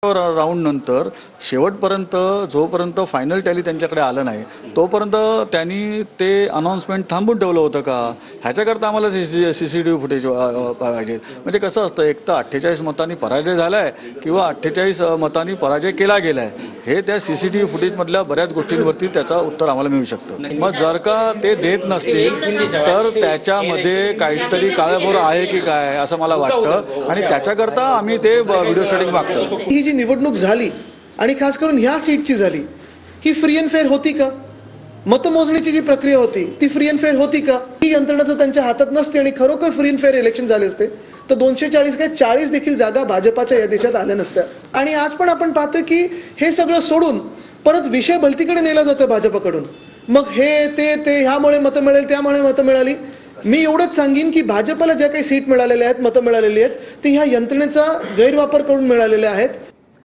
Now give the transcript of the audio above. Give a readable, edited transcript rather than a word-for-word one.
Round नंतर शेवटपर्यंत जोपर्यंत फायनल टॅली त्यांच्याकडे आलं नाही तोपर्यंत त्यांनी ते अनाउन्समेंट थांबून ठेवलं होतं का? ह्याच्याकरता आम्हाला CCTV फुटेज पाहिजे. म्हणजे कसं असतं, एक तर 48 मतांनी पराजय झाला आहे किंवा 48 मतांनी पराजय केला गेला आहे, हे त्या CCTV फुटेजमधल्या बऱ्याच गोष्टींवरती त्याचं उत्तर आम्हाला मिळू शकतं. मग जर का ते देत नसतील तर त्याच्यामध्ये काहीतरी काळेभोर आहे की काय असं मला वाटतं आणि त्याच्याकरता आम्ही ते व्हिडिओ शूटिंग मागतो. ही जी निवडणूक झाली आणि खास करून ह्या सीटची झाली, ही फ्री अँड फेअर होती का? मतमोजणीची जी प्रक्रिया होती ती फ्री अँड फेअर होती का? ही यंत्रणा जर त्यांच्या हातात नसते आणि खरोखर फ्री अँड फेअर इलेक्शन झाले असते तर 240 काय 40 देखील जागा भाजपाच्या या देशात आल्या नसत्या. आणि आज पण आपण पाहतोय की हे सगळं सोडून परत विषय भलतीकडे नेला जातोय भाजपकडून. मग हे ते ह्यामुळे मतं मिळेल, त्यामुळे मतं मिळाली. मी एवढंच सांगेन की भाजपला ज्या काही सीट मिळालेल्या आहेत, मतं मिळालेली आहेत, ती ह्या यंत्रणेचा गैरवापर करून मिळालेल्या आहेत.